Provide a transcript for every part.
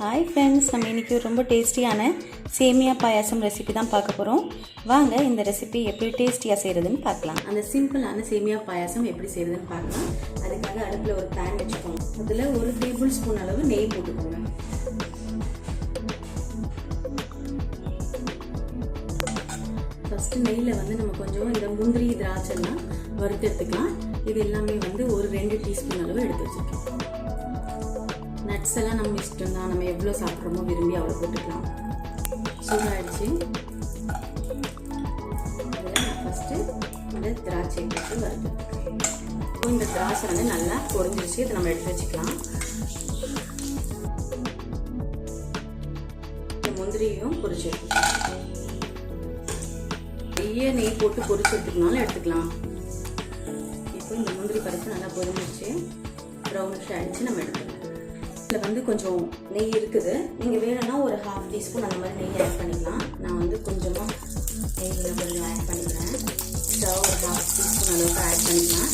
Hi friends, நம்ம இன்னைக்கு ரொம்ப டேஸ்டியான சேமியா பாயாசம் ரெசிபி தான் பார்க்க போறோம். வாங்க இந்த ரெசிபி எப்படி டேஸ்டியா செய்யறதுன்னு பார்க்கலாம். அந்த சிம்பிளான சேமியா பாயாசம் எப்படி செய்யறதுன்னு பார்க்கலாம். அதுக்காக அடுப்புல ஒரு pan வெச்சுக்கோங்க. அதுல 1 டேபிள் ஸ்பூன் அளவு நெய் போட்டுக்கோங்க. ஃபர்ஸ்ட் நெய்ல நம்ம கொஞ்சம் இந்த முந்திரி திராட்சை எல்லாம் வறுத்து எடுத்துக்கலாம். இது எல்லாமே 1-2 டீஸ்பூன் அளவு எடுத்து வச்சிருக்கேன். நட்ஸ் எல்லாம் நம்ம இஷ்டம் தான், நம்ம எவ்வளோ சாப்பிட்றோமோ விரும்பி அவ்வளோ போட்டுக்கலாம். சூடாகிடுச்சு. இதில் நான் ஃபஸ்ட்டு இந்த திராட்சை போட்டு வறுத்துருக்கேன். இப்போ இந்த திராட்சை நல்லா பொரிஞ்சிருச்சு. இதை நம்ம எடுத்து வச்சுக்கலாம். இந்த முந்திரியும் பொரிச்சு எடுத்துக்கலாம். நிறைய நெய் போட்டு பொரிச்சு எடுத்துக்கனாலும் எடுத்துக்கலாம். இப்போ இந்த முந்திரி பருப்பு நல்லா பொரிஞ்சிருச்சு, ப்ரௌனிஷ் ஆகிடுச்சு. நம்ம எடுத்துக்கலாம். இதில் கொஞ்சம் நெய் இருக்குது. நீங்கள் வேணும்னா ஒரு 1/2 டீஸ்பூன் அந்த மாதிரி நெய் ஆட் பண்ணிக்கலாம். நான் கொஞ்சமாக நெய்யில் கொஞ்சம் ஆட் பண்ணிக்கிறேன். ஸ்டவ் ஒரு 1/2 டீஸ்பூன் அளவுக்கு ஆட் பண்ணிக்கலாம்.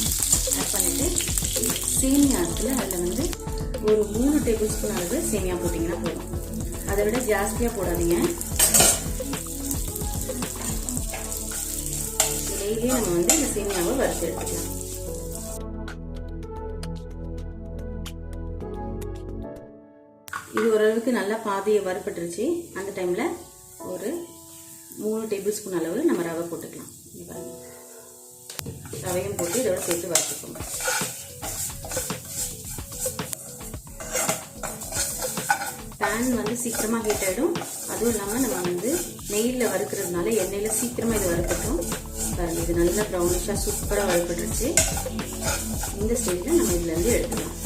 ஆட் பண்ணிவிட்டு சேமியா இருக்குல்ல, அதில் ஒரு 3 டேபிள் ஸ்பூன் அளவு சேமியா போட்டிங்கன்னா போதும். அதை விட ஜாஸ்தியாக போடாதீங்க. நெய்லேயே நம்ம இந்த சேமியாவை வறுத்து எடுத்துக்கலாம். இது ஓரளவுக்கு நல்லா பாதியை வறுப்பட்டுருச்சு. அந்த டைமில் ஒரு 3 டேபிள் ஸ்பூன் அளவு நம்ம ரவை போட்டுக்கலாம். ரவையும் போட்டு இதோட சேர்த்து வறுத்துக்கோங்க. பேன் சீக்கிரமாக ஹீட் ஆகிடும். அதுவும் இல்லாமல் நம்ம நெய்யில் வறுக்கிறதுனால எண்ணெயில் சீக்கிரமாக இது வறுக்கட்டும். பாருங்க, இது நல்லா ப்ரௌனிஷாக சூப்பராக வறுப்பட்டுருச்சு. இந்த ஸ்டேஜில் நம்ம இதுலேருந்து எடுத்துக்கலாம்.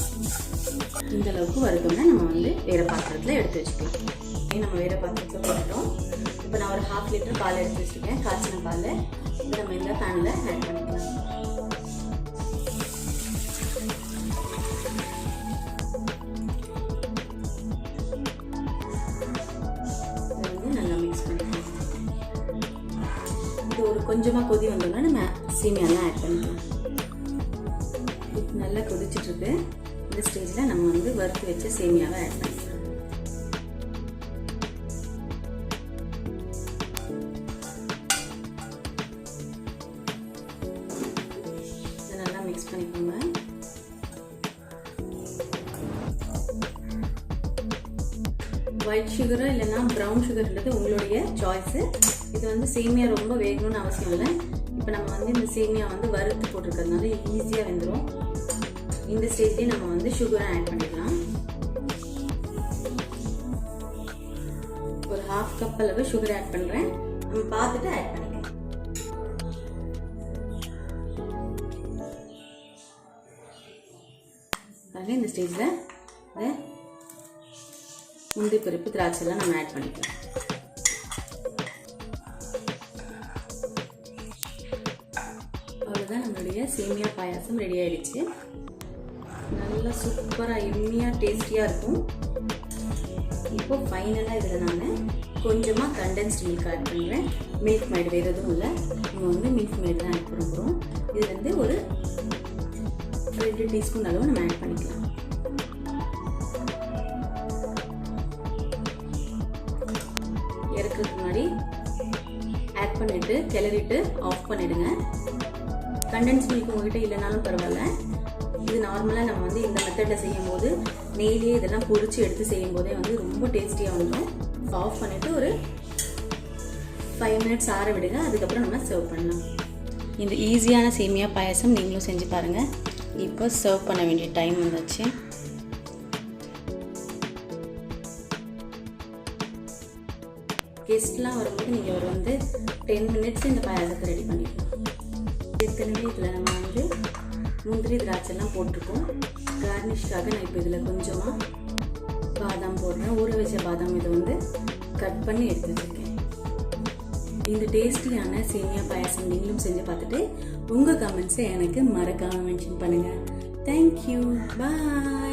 இந்த அளவுக்கு வறுத்தோம்னா நம்ம வேறு பாத்திரத்தில் எடுத்து வச்சுக்கலாம். நம்ம வேறு பாத்திரத்தில் போட்டுட்டோம். இப்போ நான் ஒரு 1/2 லிட்டர் பால் எடுத்து வச்சுருக்கேன். காய்ச்சின பால் இதை நம்ம இந்த பேனில் ஆட் பண்ணிக்கலாம். இதை நல்லா மிக்ஸ் பண்ணிக்கலாம். இது ஒரு கொஞ்சமாக கொதி வந்தோம்னா நம்ம சேமியாலாம் ஆட் பண்ணிக்கலாம். இது நல்லா கொதிச்சுட்ருக்கு. இந்த ஸ்டேஜில் நம்ம வறுத்து வச்ச சேமியாவை ஆட் பண்ணிக்கலாம். இதை நல்லா மிக்ஸ் பண்ணிக்கோங்க. ஒயிட் சுகரா இல்லைன்னா ப்ரௌன் சுகர்ன்றது உங்களுடைய சாய்ஸு. இது சேமியா ரொம்ப வேகணும்னு அவசியம் இல்லை. இப்போ நம்ம இந்த சேமியா வறுத்து போட்டிருக்கிறதுனால ஈஸியாக வெந்துடும். இந்த ஸ்டேஜ்லேயே நம்ம சுகரை ஆட் பண்ணிக்கலாம். ஒரு 1/2 கப் அளவு சுகர் ஆட் பண்ணுறேன். நம்ம பார்த்துட்டு ஆட் பண்ணிக்கலாம். இந்த ஸ்டேஜில் முந்திரி பருப்பு திராட்சைலாம் நம்ம ஆட் பண்ணிக்கலாம். அவ்வளோதான், நம்மளுடைய சேமியா பாயாசம் ரெடி ஆயிடுச்சு. நல்லா சூப்பராக எம்மியாக டேஸ்டியாக இருக்கும். இப்போ ஃபைனலாக இதில் நான் கொஞ்சமாக கண்டென்ஸ்ட் மில்க் ஆட் பண்ணுறேன். மில்க் மேட் வேறு எதுவும் இல்லை, நம்ம மில்க் மேட் தான் ஆட் பண்ண போகிறோம். இது ஒரு 2 டீஸ்பூன் அளவு நம்ம ஆட் பண்ணிக்கலாம். இறக்கிறதுக்கு முன்னாடி ஆட் பண்ணிவிட்டு கிளறிட்டு ஆஃப் பண்ணிவிடுங்க. கண்டென்ஸ் மில்க் உங்ககிட்ட இல்லைனாலும் பரவாயில்ல. இது நார்மலாக நம்ம இந்த மெத்தடில் செய்யும் போது நெய்லேயே இதெல்லாம் பொரிச்சு எடுத்து செய்யும் போதே ரொம்ப டேஸ்டியாக வந்துடும். ஆஃப் பண்ணிவிட்டு ஒரு 5 மினிட்ஸ் ஆற விடுங்க. அதுக்கப்புறம் நம்ம சர்வ் பண்ணலாம். இந்த ஈஸியான சேமியா பாயாசம் நீங்களும் செஞ்சு பாருங்கள். இப்போ சர்வ் பண்ண வேண்டிய டைம் வந்துச்சு. கெஸ்ட்லாம் வரும்போது நீங்கள் ஒரு 10 மினிட்ஸ் இந்த பாயாசத்தை ரெடி பண்ணிக்கலாம். ஏற்கனவே இதில் நம்ம முந்திரி திராட்சைலாம் போட்டிருக்கோம். கார்னிஷ்காக நான் இப்போ இதில் கொஞ்சமாக பாதாம் போடுறேன். ஊற வச்ச பாதாம் இதை கட் பண்ணி எடுத்து வச்சுருக்கேன். இந்த டேஸ்டியான சேமியா பாயாசம் நீங்களும் செஞ்சு பார்த்துட்டு உங்கள் கமெண்ட்ஸை எனக்கு மறக்காமல் மென்ஷன் பண்ணுங்கள். தேங்க்யூ, பாய்.